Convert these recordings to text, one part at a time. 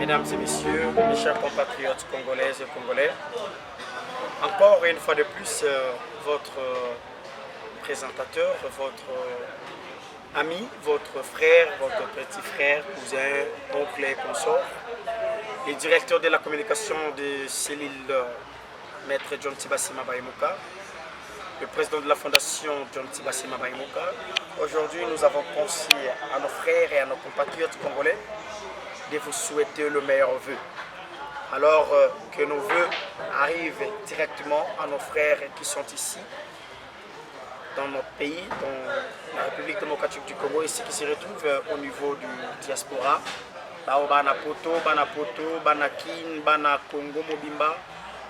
Mesdames et messieurs, mes chers compatriotes congolaises et congolais, encore une fois de plus, votre présentateur, votre ami, votre frère, votre petit frère, cousin, oncle et consort, le directeur de la communication de cellule Maître John Tibasima Baïmouka, le président de la fondation John Tibasima Baïmouka. Aujourd'hui, nous avons pensé à nos frères et à nos compatriotes congolais de vous souhaiter le meilleur vœu. Alors que nos vœux arrivent directement à nos frères qui sont ici, dans notre pays, dans la République démocratique du Congo, ici qui se retrouvent au niveau du diaspora. Bana Poto, Banakin, Bana Congo, Mobimba.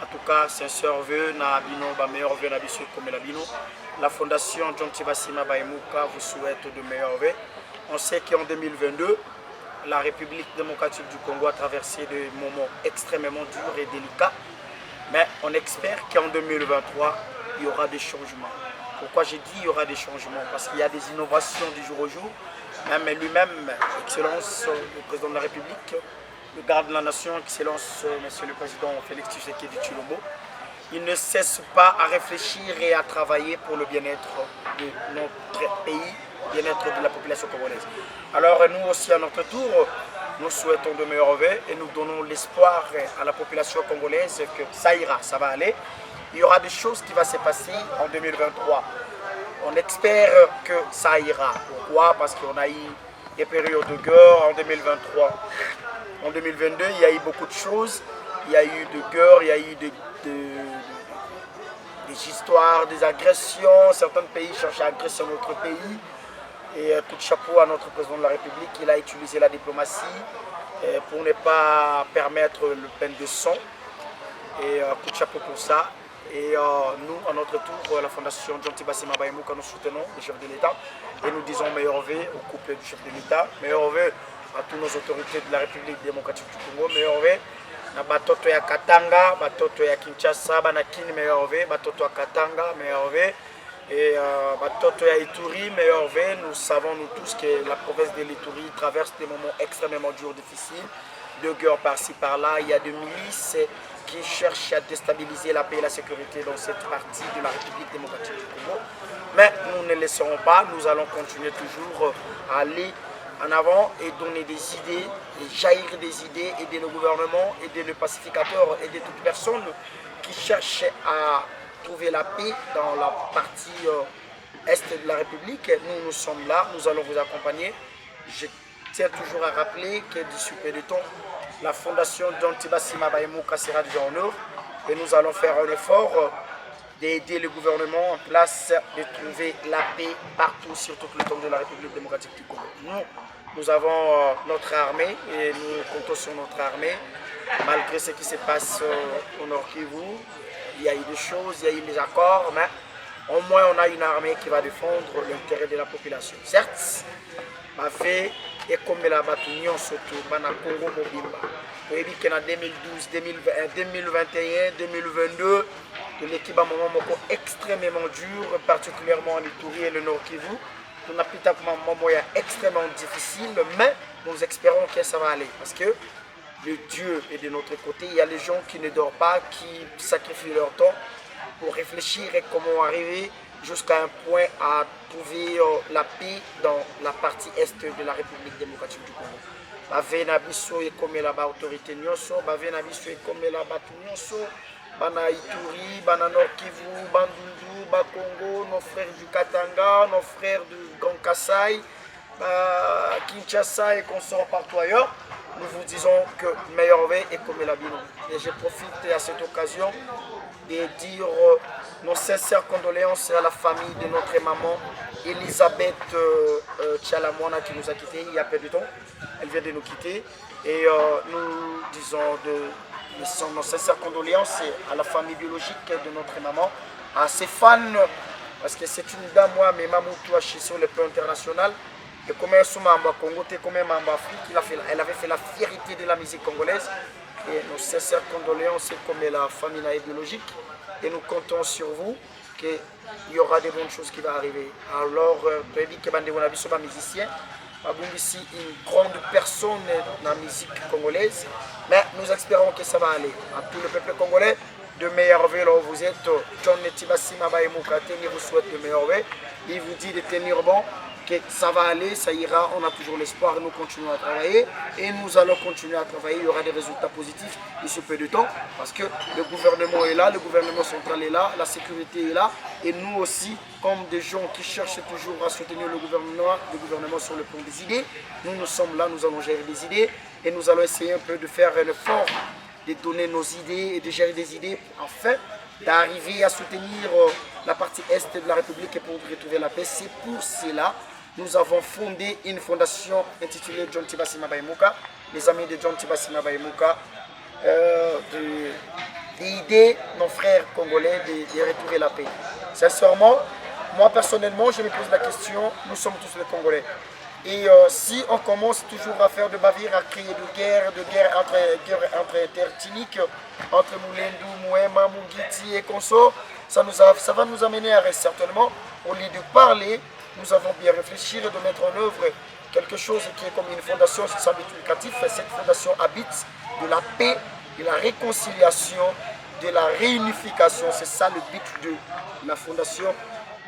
En tout cas, sincère vœu, na bino, ba meilleur vœu na biso comme la bino. La fondation John Tibasima Baïmouka vous souhaite de meilleurs vœux. On sait qu'en 2022, la République démocratique du Congo a traversé des moments extrêmement durs et délicats. Mais on espère qu'en 2023, il y aura des changements. Pourquoi j'ai dit il y aura des changements? Parce qu'il y a des innovations du jour au jour. Même lui-même, Excellence, le président de la République, le garde de la nation, Excellence, Monsieur le Président Félix Tshisekedi Tshilombo, il ne cesse pas à réfléchir et à travailler pour le bien-être de notre pays, bien-être de la population congolaise. Alors nous aussi à notre tour, nous souhaitons de meilleurs vœux et nous donnons l'espoir à la population congolaise que ça ira, ça va aller. Il y aura des choses qui vont se passer en 2023. On espère que ça ira. Pourquoi? Parce qu'on a eu des périodes de guerre en 2023. En 2022, il y a eu beaucoup de choses. Il y a eu de guerre, il y a eu des histoires, des agressions. Certains pays cherchent à agresser notre pays. Et coup de chapeau à notre président de la République, il a utilisé la diplomatie pour ne pas permettre le pain de sang. Et coup de chapeau pour ça. Et nous, à notre tour, la fondation John Tibasima Baïmouka, nous soutenons le chef de l'État. Et nous disons meilleur vœu au couple du chef de l'État, meilleur vœu à toutes nos autorités de la République démocratique du Congo, meilleur vœu à Batoto ya Katanga, Batoto ya Kinshasa, Banakini, meilleur vœu, Batoto ya Katanga, meilleur vœu. Et Batoto ya Ituri, meilleur vœu. Nous savons nous tous que la province de l'Ituri traverse des moments extrêmement durs, difficiles, de guerre par-ci par-là. Il y a des milices qui cherchent à déstabiliser la paix et la sécurité dans cette partie de la République démocratique du Congo. Mais nous ne laisserons pas, nous allons continuer toujours à aller en avant et donner des idées, et jaillir des idées, aider le gouvernement, aider le pacificateur, aider toute personne qui cherche à trouver la paix dans la partie est de la République. Nous sommes là, nous allons vous accompagner. Je tiens toujours à rappeler que d'ici peu de temps, la fondation John Tibasima Baïmouka sera déjà en œuvre et nous allons faire un effort d'aider le gouvernement en place de trouver la paix partout sur tout le temps de la République démocratique du Congo. Nous avons notre armée et nous comptons sur notre armée. Malgré ce qui se passe au Nord Kivu, il y a eu des choses, il y a eu des accords, mais au moins on a une armée qui va défendre l'intérêt de la population. Certes, ma fait et comme la bataille surtout bana Congo Mobimba. Vous voyez que en 2012, 2021, 2022, l'équipe a un moment extrêmement dur, particulièrement en Ituri et le Nord Kivu. On a un moment extrêmement difficile, mais nous espérons que ça va aller. Parce que le Dieu est de notre côté. Il y a les gens qui ne dorment pas, qui sacrifient leur temps pour réfléchir et comment arriver jusqu'à un point à trouver la paix dans la partie est de la République démocratique du Congo. Bave na biso et comme la autorité nyonso, bave na biso et comme la batu nyonso, bana Ituri, bana Nord Kivu, Bandundu, Bakongo, nos frères du Katanga, nos frères du Grand Kassai, Kinshasa et consorts partout ailleurs. Nous vous disons que meilleur vœu est comme la bino. Et je profite à cette occasion de dire nos sincères condoléances à la famille de notre maman Elisabeth Tchalamwana qui nous a quittés il y a peu de temps. Elle vient de nous quitter et nous disons nos sincères condoléances à la famille biologique de notre maman, à ses fans, parce que c'est une dame, moi, mais Mamoutou sur le plan international. Et comme elle est membre Congo, comme elle est membre Afrique, elle avait fait la fierté de la musique congolaise. Et nos sincères condoléances comme la famille biologique. Et nous comptons sur vous qu'il y aura des bonnes choses qui vont arriver. Alors, que musiciens, ici une grande personne dans la musique congolaise, mais nous espérons que ça va aller. À tout le peuple congolais, de meilleurs vœux là où vous êtes. John Tibassi Mabaye Moukate vous souhaite de meilleurs vœux. Il vous dit de tenir bon, que ça va aller, ça ira, on a toujours l'espoir, nous continuons à travailler et nous allons continuer à travailler, il y aura des résultats positifs d'ici peu de temps parce que le gouvernement est là, le gouvernement central est là, la sécurité est là et nous aussi, comme des gens qui cherchent toujours à soutenir le gouvernement sur le plan des idées, nous sommes là, nous allons gérer des idées et nous allons essayer un peu de faire un effort, de donner nos idées et de gérer des idées afin d'arriver à soutenir la partie est de la République et pour retrouver la paix. C'est pour cela nous avons fondé une fondation intitulée John Tibassi Mabaye Mouka, les amis de John Tibassi Mabaye Mouka, d'aider nos frères congolais de retrouver la paix. Sincèrement, moi personnellement, je me pose la question, nous sommes tous les Congolais. Et si on commence toujours à faire de bavires, à créer de guerre entre interethniques, entre Moulendou, Mouema, Mungiti et consorts, ça va nous amener à rester certainement, au lieu de parler, nous avons bien réfléchi et de mettre en œuvre quelque chose qui est comme une fondation sur but éducatif. Cette fondation habite de la paix, de la réconciliation, de la réunification. C'est ça le but de la fondation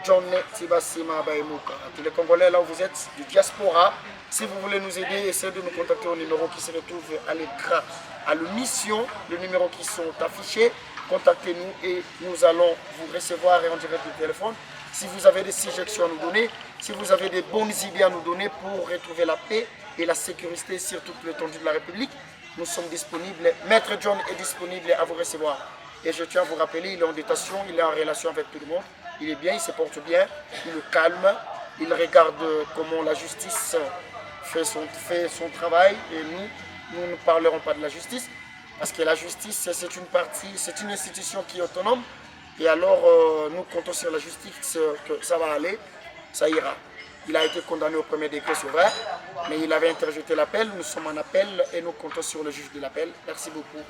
John Tibassi Mabaye Mouka. Tous les Congolais là où vous êtes, du diaspora, si vous voulez nous aider, essayez de nous contacter au numéro qui se retrouve à l'écran, à l'émission, le numéro qui sont affichés. Contactez-nous et nous allons vous recevoir en direct du téléphone. Si vous avez des suggestions à nous donner, si vous avez des bonnes idées à nous donner pour retrouver la paix et la sécurité sur toute l'étendue de la République, nous sommes disponibles. Maître John est disponible à vous recevoir. Et je tiens à vous rappeler, il est en détention, il est en relation avec tout le monde. Il est bien, il se porte bien, il est calme, il regarde comment la justice fait son travail. Et nous ne parlerons pas de la justice, parce que la justice, c'est une institution qui est autonome. Et alors, nous comptons sur la justice que ça va aller, ça ira. Il a été condamné au premier degré, c'est vrai, mais il avait interjeté l'appel. Nous sommes en appel et nous comptons sur le juge de l'appel. Merci beaucoup.